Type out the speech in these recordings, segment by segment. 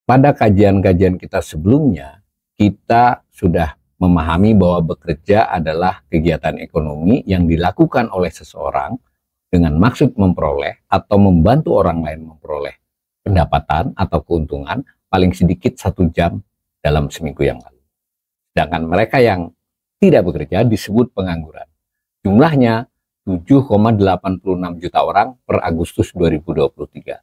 pada kajian-kajian kita sebelumnya, kita sudah memahami bahwa bekerja adalah kegiatan ekonomi yang dilakukan oleh seseorang dengan maksud memperoleh atau membantu orang lain memperoleh pendapatan atau keuntungan paling sedikit 1 jam dalam seminggu yang lalu. Sedangkan mereka yang tidak bekerja disebut pengangguran. Jumlahnya 7,86 juta orang per Agustus 2023.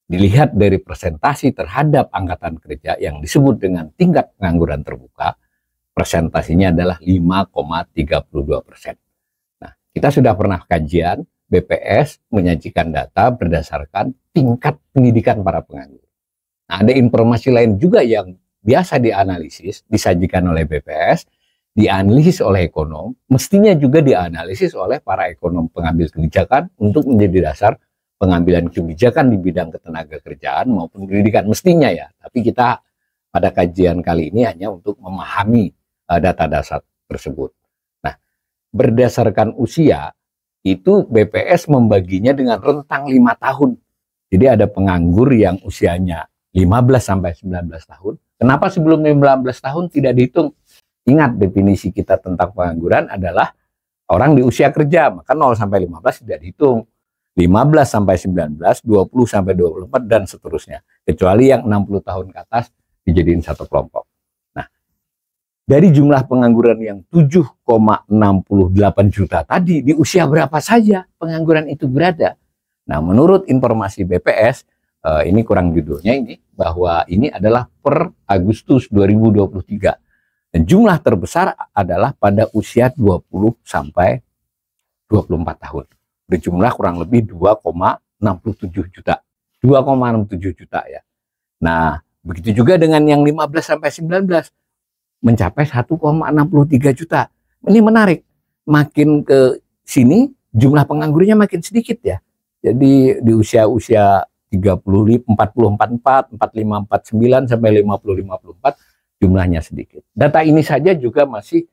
Dilihat dari presentasi terhadap angkatan kerja yang disebut dengan tingkat pengangguran terbuka, presentasinya adalah 5,32%. Nah, kita sudah pernah kajian, BPS menyajikan data berdasarkan tingkat pendidikan para penganggur. Nah, ada informasi lain juga yang biasa dianalisis, disajikan oleh BPS, dianalisis oleh ekonom, mestinya juga dianalisis oleh para ekonom pengambil kebijakan untuk menjadi dasar pengambilan kebijakan di bidang ketenaga kerjaan maupun pendidikan, mestinya ya. Tapi kita pada kajian kali ini hanya untuk memahami data dasar tersebut. Nah, berdasarkan usia, itu BPS membaginya dengan rentang 5 tahun. Jadi ada penganggur yang usianya 15 sampai 19 tahun. Kenapa sebelum 15 tahun tidak dihitung? Ingat, definisi kita tentang pengangguran adalah orang di usia kerja, maka 0 sampai 15 tidak dihitung. 15 sampai 19, 20 sampai 24 dan seterusnya. Kecuali yang 60 tahun ke atas dijadiin satu kelompok. Nah, dari jumlah pengangguran yang 7,68 juta tadi, di usia berapa saja pengangguran itu berada? Nah, menurut informasi BPS, ini kurang judulnya ini, bahwa ini adalah per Agustus 2023. Dan jumlah terbesar adalah pada usia 20 sampai 24 tahun. Berjumlah kurang lebih 2,67 juta. 2,67 juta ya. Nah, begitu juga dengan yang 15 sampai 19 mencapai 1,63 juta. Ini menarik. Makin ke sini jumlah penganggurnya makin sedikit ya. Jadi di usia-usia 30, 44, 45, 49 sampai 50, 54 jumlahnya sedikit. Data ini saja juga masih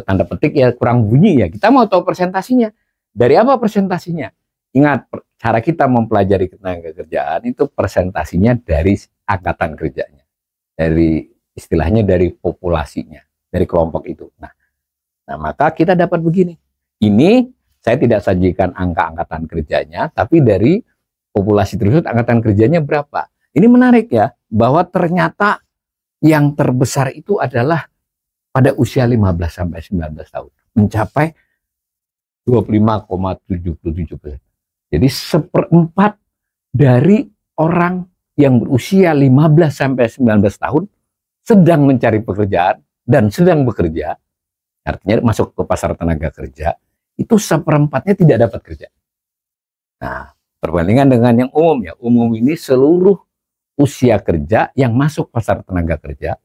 tanda petik ya, kurang bunyi ya. Kita mau tahu presentasinya. Dari apa presentasinya? Ingat, cara kita mempelajari ketenaga kerjaan itu presentasinya dari angkatan kerjanya. Dari istilahnya dari populasinya, dari kelompok itu. Nah, maka kita dapat begini. Ini saya tidak sajikan angka angkatan kerjanya, tapi dari populasi tersebut angkatan kerjanya berapa. Ini menarik ya, bahwa ternyata yang terbesar itu adalah pada usia 15 sampai 19 tahun. Mencapai 25,77%. Jadi 1/4 dari orang yang berusia 15 sampai 19 tahun sedang mencari pekerjaan dan sedang bekerja, artinya masuk ke pasar tenaga kerja, itu 1/4-nya tidak dapat kerja. Nah, perbandingan dengan yang umum ya, umum ini seluruh usia kerja yang masuk pasar tenaga kerja,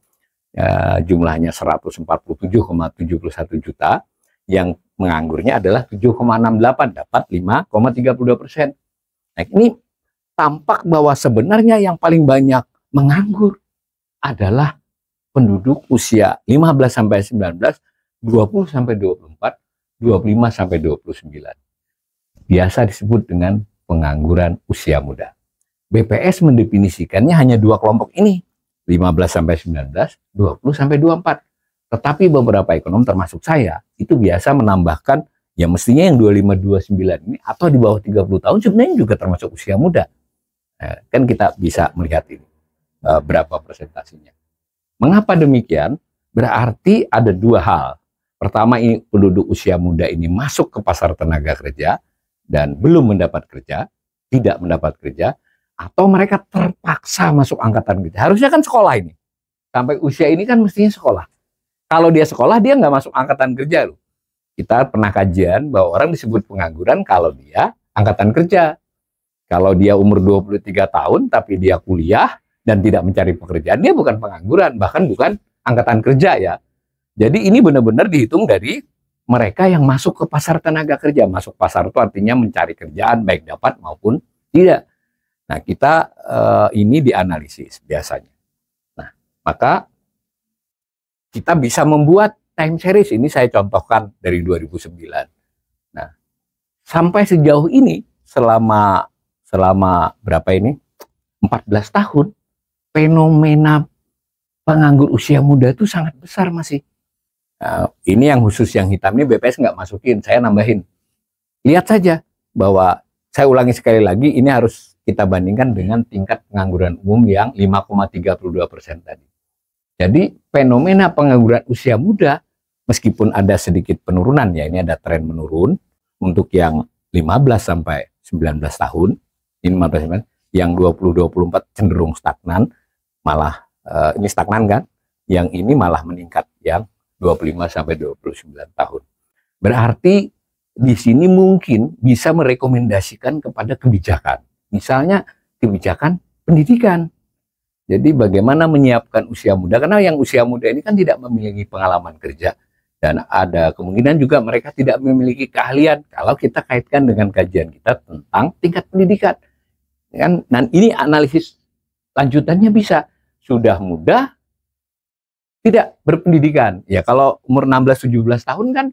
jumlahnya 147,71 juta, yang menganggurnya adalah 7,68, dapat 5,32%. Nah, ini tampak bahwa sebenarnya yang paling banyak menganggur adalah penduduk usia 15 sampai 19, 20 sampai 24, 25 sampai 29. Biasa disebut dengan pengangguran usia muda. BPS mendefinisikannya hanya 2 kelompok ini, 15 sampai 19, 20 sampai 24. Tetapi beberapa ekonom termasuk saya itu biasa menambahkan ya mestinya yang 25-29 ini atau di bawah 30 tahun sebenarnya juga termasuk usia muda. Nah, kan kita bisa melihat ini berapa presentasinya. Mengapa demikian? Berarti ada 2 hal. Pertama, ini penduduk usia muda ini masuk ke pasar tenaga kerja dan belum mendapat kerja, tidak mendapat kerja, atau mereka terpaksa masuk angkatan kerja. Harusnya kan sekolah ini. Sampai usia ini kan mestinya sekolah. Kalau dia sekolah, dia nggak masuk angkatan kerja loh. Kita pernah kajian bahwa orang disebut pengangguran kalau dia angkatan kerja. Kalau dia umur 23 tahun tapi dia kuliah dan tidak mencari pekerjaan, dia bukan pengangguran, bahkan bukan angkatan kerja ya. Jadi ini benar-benar dihitung dari mereka yang masuk ke pasar tenaga kerja. Masuk pasar itu artinya mencari kerjaan baik dapat maupun tidak. Nah, kita ini dianalisis biasanya. Nah, maka kita bisa membuat time series. Ini saya contohkan dari 2009. Nah, sampai sejauh ini selama berapa ini? 14 tahun. fenomena penganggur usia muda itu sangat besar masih. Nah, ini yang khusus yang hitam ini BPS nggak masukin, saya nambahin. Lihat saja bahwa, saya ulangi sekali lagi, ini harus kita bandingkan dengan tingkat pengangguran umum yang 5,32% tadi. Jadi fenomena pengangguran usia muda, meskipun ada sedikit penurunan ya, ini ada tren menurun untuk yang 15 sampai 19 tahun, ini 15, yang 20-24 cenderung stagnan, malah ini stagnan kan, yang ini malah meningkat yang 25 sampai 29 tahun. Berarti di sini mungkin bisa merekomendasikan kepada kebijakan. Misalnya kebijakan pendidikan. Jadi bagaimana menyiapkan usia muda, karena yang usia muda ini kan tidak memiliki pengalaman kerja, dan ada kemungkinan juga mereka tidak memiliki keahlian kalau kita kaitkan dengan kajian kita tentang tingkat pendidikan. Dan ini analisis lanjutannya bisa, sudah muda, tidak berpendidikan. Ya kalau umur 16-17 tahun kan,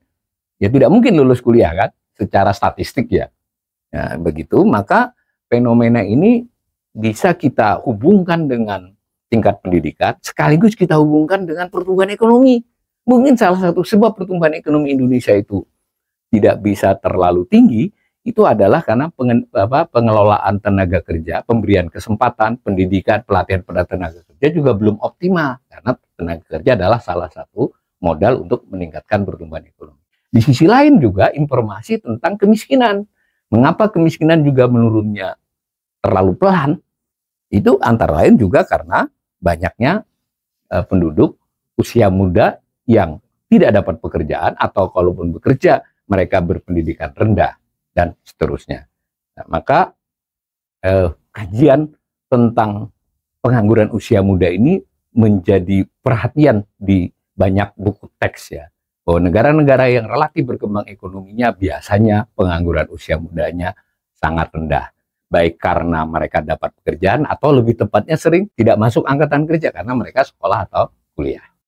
ya tidak mungkin lulus kuliah kan, secara statistik ya. Nah, begitu, maka fenomena ini bisa kita hubungkan dengan tingkat pendidikan, sekaligus kita hubungkan dengan pertumbuhan ekonomi. Mungkin salah satu sebab pertumbuhan ekonomi Indonesia itu tidak bisa terlalu tinggi, itu adalah karena pengelolaan tenaga kerja, pemberian kesempatan, pendidikan, pelatihan pada tenaga kerja juga belum optimal. Karena tenaga kerja adalah salah satu modal untuk meningkatkan pertumbuhan ekonomi. Di sisi lain juga informasi tentang kemiskinan. Mengapa kemiskinan juga menurunnya terlalu pelan? Itu antara lain juga karena banyaknya penduduk usia muda yang tidak dapat pekerjaan, atau kalaupun bekerja mereka berpendidikan rendah, dan seterusnya. Nah, maka kajian tentang pengangguran usia muda ini menjadi perhatian di banyak buku teks ya. Bahwa negara-negara yang relatif berkembang ekonominya biasanya pengangguran usia mudanya sangat rendah. Baik karena mereka dapat pekerjaan, atau lebih tepatnya sering tidak masuk angkatan kerja karena mereka sekolah atau kuliah.